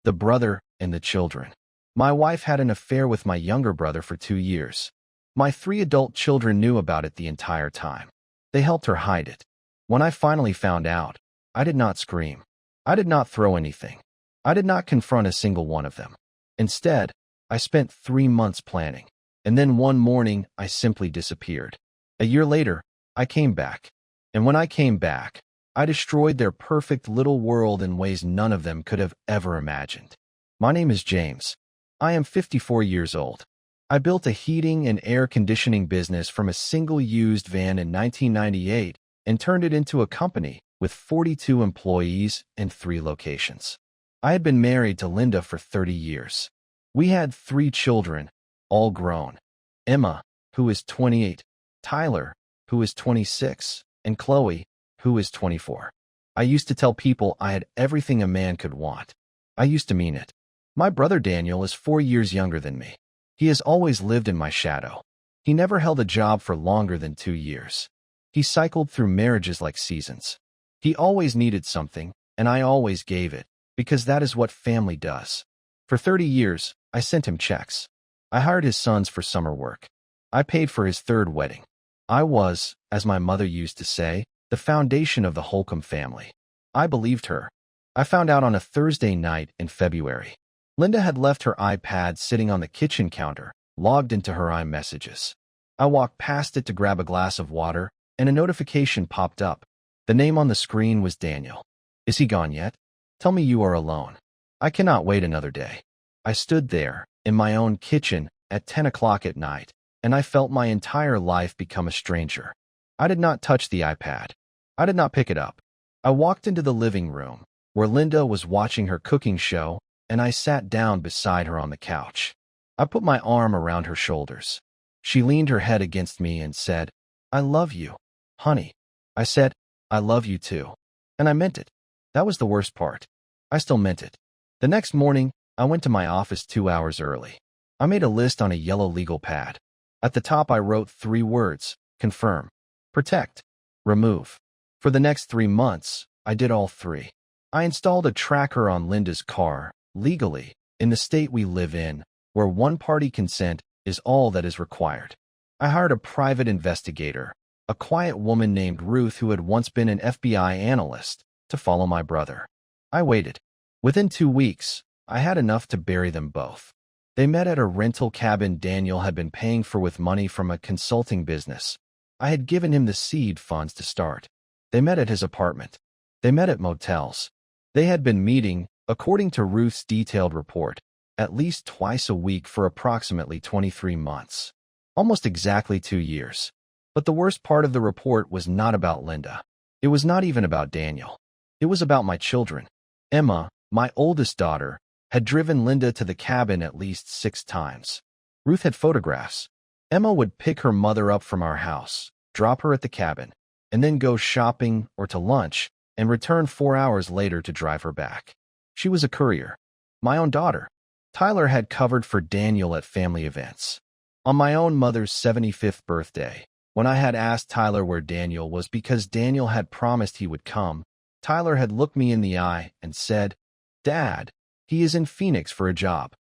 the brother, and the children. My wife had an affair with my younger brother for 2 years. My 3 adult children knew about it the entire time. They helped her hide it. When I finally found out, I did not scream. I did not throw anything. I did not confront a single one of them. Instead, I spent 3 months planning. And then one morning, I simply disappeared. A year later, I came back. And when I came back, I destroyed their perfect little world in ways none of them could have ever imagined. My name is James. I am 54 years old. I built a heating and air conditioning business from a single used van in 1998 and turned it into a company with 42 employees and 3 locations. I had been married to Linda for 30 years. We had 3 children, all grown. Emma, who is 28, Tyler, who is 26, and Chloe, who is 24. I used to tell people I had everything a man could want. I used to mean it. My brother Daniel is 4 years younger than me. He has always lived in my shadow. He never held a job for longer than 2 years. He cycled through marriages like seasons. He always needed something, and I always gave it, because that is what family does. For 30 years, I sent him checks. I hired his sons for summer work. I paid for his 3rd wedding. I was, as my mother used to say, the foundation of the Holcomb family. I believed her. I found out on a Thursday night in February. Linda had left her iPad sitting on the kitchen counter, logged into her iMessages. I walked past it to grab a glass of water, and a notification popped up. The name on the screen was Daniel. Is he gone yet? Tell me you are alone. I cannot wait another day. I stood there, in my own kitchen, at 10 o'clock at night, and I felt my entire life become a stranger. I did not touch the iPad. I did not pick it up. I walked into the living room, where Linda was watching her cooking show, and I sat down beside her on the couch. I put my arm around her shoulders. She leaned her head against me and said, "I love you, honey." I said, "I love you too." And I meant it. That was the worst part. I still meant it. The next morning, I went to my office 2 hours early. I made a list on a yellow legal pad. At the top, I wrote 3 words: confirm, protect, remove. For the next 3 months, I did all 3. I installed a tracker on Linda's car, legally, in the state we live in, where one-party consent is all that is required. I hired a private investigator, a quiet woman named Ruth who had once been an FBI analyst, to follow my brother. I waited. Within 2 weeks, I had enough to bury them both. They met at a rental cabin Daniel had been paying for with money from a consulting business. I had given him the seed funds to start. They met at his apartment. They met at motels. They had been meeting, according to Ruth's detailed report, at least twice a week for approximately 23 months. Almost exactly 2 years. But the worst part of the report was not about Linda. It was not even about Daniel. It was about my children. Emma, my oldest daughter, had driven Linda to the cabin at least 6 times. Ruth had photographs. Emma would pick her mother up from our house, drop her at the cabin, and then go shopping or to lunch, and return 4 hours later to drive her back. She was a courier. My own daughter. Tyler had covered for Daniel at family events. On my own mother's 75th birthday, when I had asked Tyler where Daniel was because Daniel had promised he would come, Tyler had looked me in the eye and said, "Dad, he is in Phoenix for a job."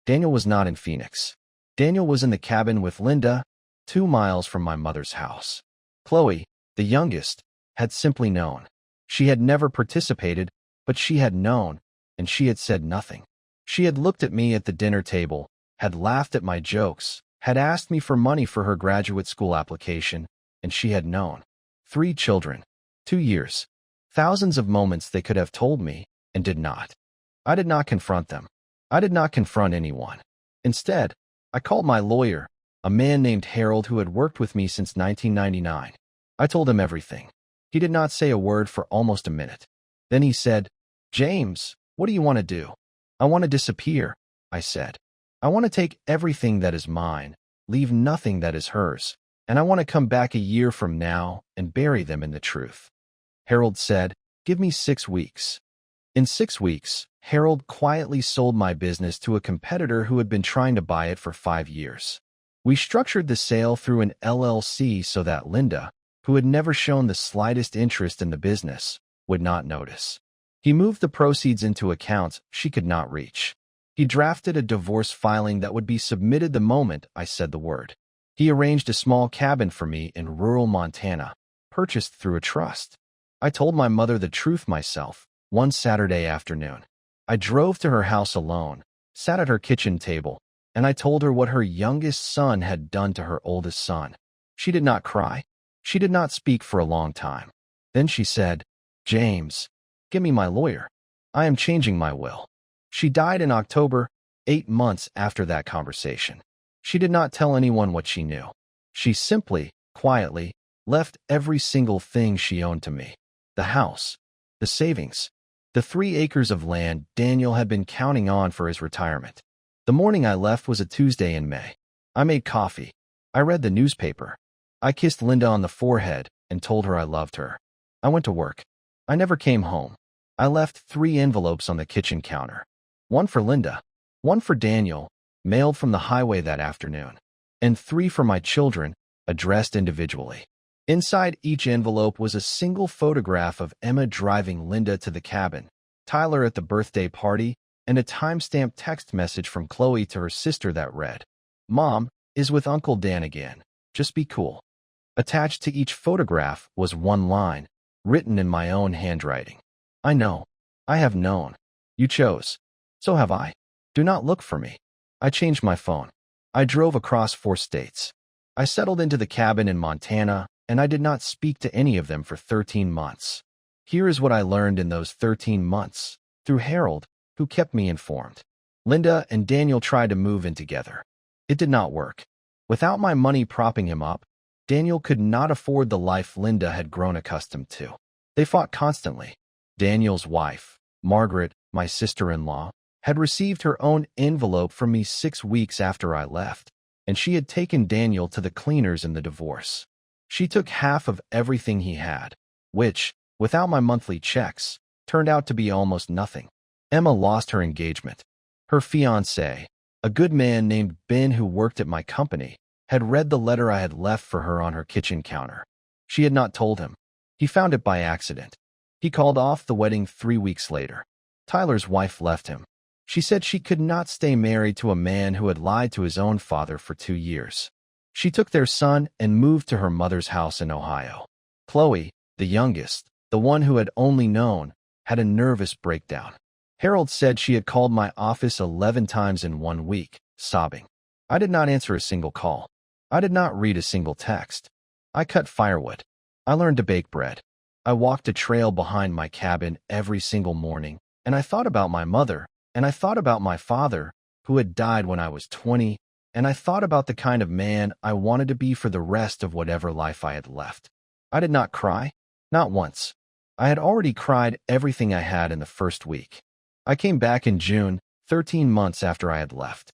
Daniel was not in Phoenix. Daniel was in the cabin with Linda, 2 miles from my mother's house. Chloe, the youngest, had simply known. She had never participated, but she had known, and she had said nothing. She had looked at me at the dinner table, had laughed at my jokes, had asked me for money for her graduate school application, and she had known. 3 children, 2 years, thousands of moments they could have told me, and did not. I did not confront them. I did not confront anyone. Instead, I called my lawyer, a man named Harold who had worked with me since 1999. I told him everything. He did not say a word for almost a minute. Then he said, "James, what do you want to do?" "I want to disappear," I said. "I want to take everything that is mine, leave nothing that is hers, and I want to come back a year from now and bury them in the truth." Harold said, "Give me 6 weeks." In 6 weeks, Harold quietly sold my business to a competitor who had been trying to buy it for 5 years. We structured the sale through an LLC so that Linda, who had never shown the slightest interest in the business, would not notice. He moved the proceeds into accounts she could not reach. He drafted a divorce filing that would be submitted the moment I said the word. He arranged a small cabin for me in rural Montana, purchased through a trust. I told my mother the truth myself, one Saturday afternoon. I drove to her house alone, sat at her kitchen table, and I told her what her youngest son had done to her oldest son. She did not cry. She did not speak for a long time. Then she said, "James, give me my lawyer. I am changing my will." She died in October, 8 months after that conversation. She did not tell anyone what she knew. She simply, quietly, left every single thing she owned to me. The house, the savings, the 3 acres of land Daniel had been counting on for his retirement. The morning I left was a Tuesday in May. I made coffee. I read the newspaper. I kissed Linda on the forehead and told her I loved her. I went to work. I never came home. I left 3 envelopes on the kitchen counter. One for Linda, one for Daniel, mailed from the highway that afternoon, and 3 for my children, addressed individually. Inside each envelope was a single photograph of Emma driving Linda to the cabin, Tyler at the birthday party, and a timestamped text message from Chloe to her sister that read, "Mom is with Uncle Dan again. Just be cool." Attached to each photograph was one line, written in my own handwriting. "I know. I have known. You chose. So have I. Do not look for me." I changed my phone. I drove across 4 states. I settled into the cabin in Montana, and I did not speak to any of them for 13 months. Here is what I learned in those 13 months, through Harold, who kept me informed. Linda and Daniel tried to move in together. It did not work. Without my money propping him up, Daniel could not afford the life Linda had grown accustomed to. They fought constantly. Daniel's wife, Margaret, my sister-in-law, had received her own envelope from me 6 weeks after I left, and she had taken Daniel to the cleaners in the divorce. She took half of everything he had, which, without my monthly checks, turned out to be almost nothing. Emma lost her engagement. Her fiancé, a good man named Ben who worked at my company, had read the letter I had left for her on her kitchen counter. She had not told him. He found it by accident. He called off the wedding 3 weeks later. Tyler's wife left him. She said she could not stay married to a man who had lied to his own father for 2 years. She took their son and moved to her mother's house in Ohio. Chloe, the youngest, the one who had only known, had a nervous breakdown. Harold said she had called my office 11 times in 1 week, sobbing. I did not answer a single call. I did not read a single text. I cut firewood. I learned to bake bread. I walked a trail behind my cabin every single morning, and I thought about my mother, and I thought about my father, who had died when I was 20, and I thought about the kind of man I wanted to be for the rest of whatever life I had left. I did not cry, not once. I had already cried everything I had in the first week. I came back in June, 13 months after I had left.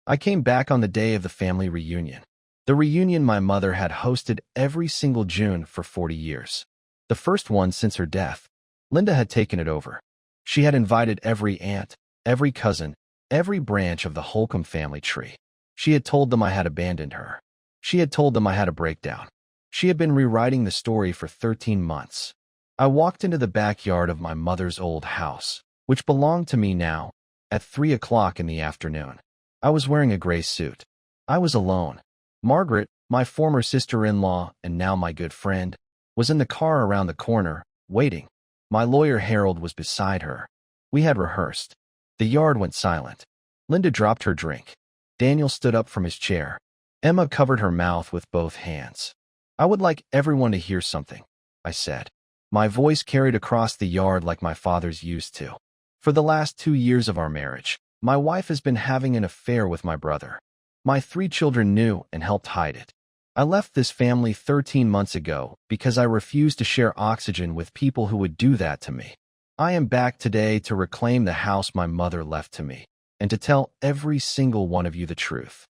I came back on the day of the family reunion. The reunion my mother had hosted every single June for 40 years. The first one since her death. Linda had taken it over. She had invited every aunt, every cousin, every branch of the Holcomb family tree. She had told them I had abandoned her. She had told them I had a breakdown. She had been rewriting the story for 13 months. I walked into the backyard of my mother's old house, which belonged to me now, at 3 o'clock in the afternoon. I was wearing a gray suit. I was alone. Margaret, my former sister-in-law and now my good friend, was in the car around the corner, waiting. My lawyer Harold was beside her. We had rehearsed. The yard went silent. Linda dropped her drink. Daniel stood up from his chair. Emma covered her mouth with both hands. "I would like everyone to hear something," I said. My voice carried across the yard like my father's used to. "For the last 2 years of our marriage, my wife has been having an affair with my brother. My 3 children knew and helped hide it. I left this family 13 months ago because I refused to share oxygen with people who would do that to me. I am back today to reclaim the house my mother left to me, and to tell every single one of you the truth."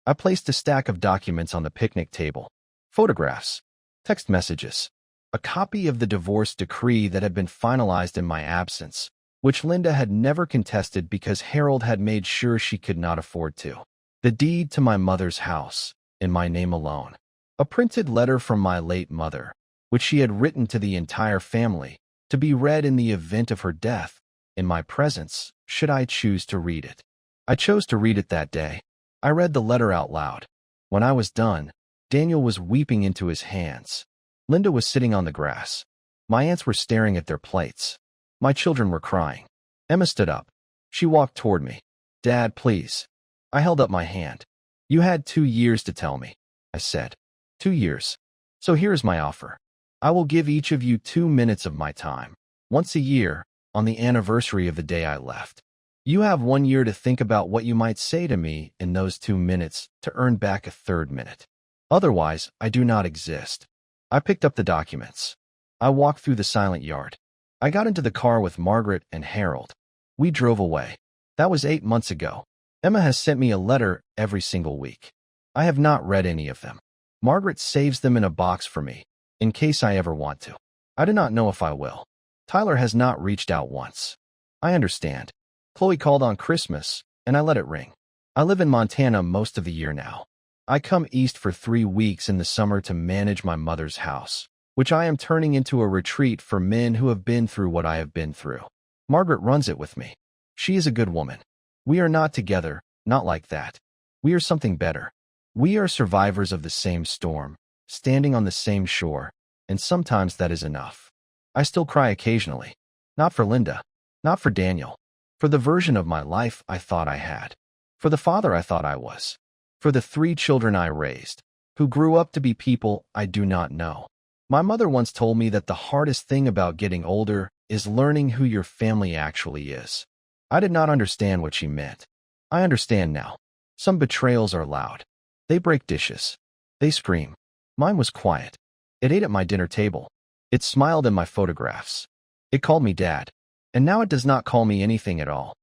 I placed a stack of documents on the picnic table. Photographs, text messages, a copy of the divorce decree that had been finalized in my absence, which Linda had never contested because Harold had made sure she could not afford to. The deed to my mother's house, in my name alone. A printed letter from my late mother, which she had written to the entire family, to be read in the event of her death, in my presence, should I choose to read it. I chose to read it that day. I read the letter out loud. When I was done, Daniel was weeping into his hands. Linda was sitting on the grass. My aunts were staring at their plates. My children were crying. Emma stood up. She walked toward me. "Dad, please." I held up my hand. "You had 2 years to tell me," I said. 2 years. So here's my offer. I will give each of you 2 minutes of my time, once a year, on the anniversary of the day I left. You have 1 year to think about what you might say to me in those 2 minutes to earn back a 3rd minute. Otherwise, I do not exist. I picked up the documents. I walked through the silent yard. I got into the car with Margaret and Harold. We drove away. That was 8 months ago. Emma has sent me a letter every single week. I have not read any of them. Margaret saves them in a box for me, in case I ever want to. I do not know if I will. Tyler has not reached out once. I understand. Chloe called on Christmas, and I let it ring. I live in Montana most of the year now. I come east for 3 weeks in the summer to manage my mother's house, which I am turning into a retreat for men who have been through what I have been through. Margaret runs it with me. She is a good woman. We are not together, not like that. We are something better. We are survivors of the same storm, standing on the same shore, and sometimes that is enough. I still cry occasionally. Not for Linda. Not for Daniel. For the version of my life I thought I had. For the father I thought I was. For the 3 children I raised, who grew up to be people I do not know. My mother once told me that the hardest thing about getting older is learning who your family actually is. I did not understand what she meant. I understand now. Some betrayals are loud. They break dishes. They scream. Mine was quiet. It ate at my dinner table. It smiled in my photographs. It called me Dad. And now it does not call me anything at all.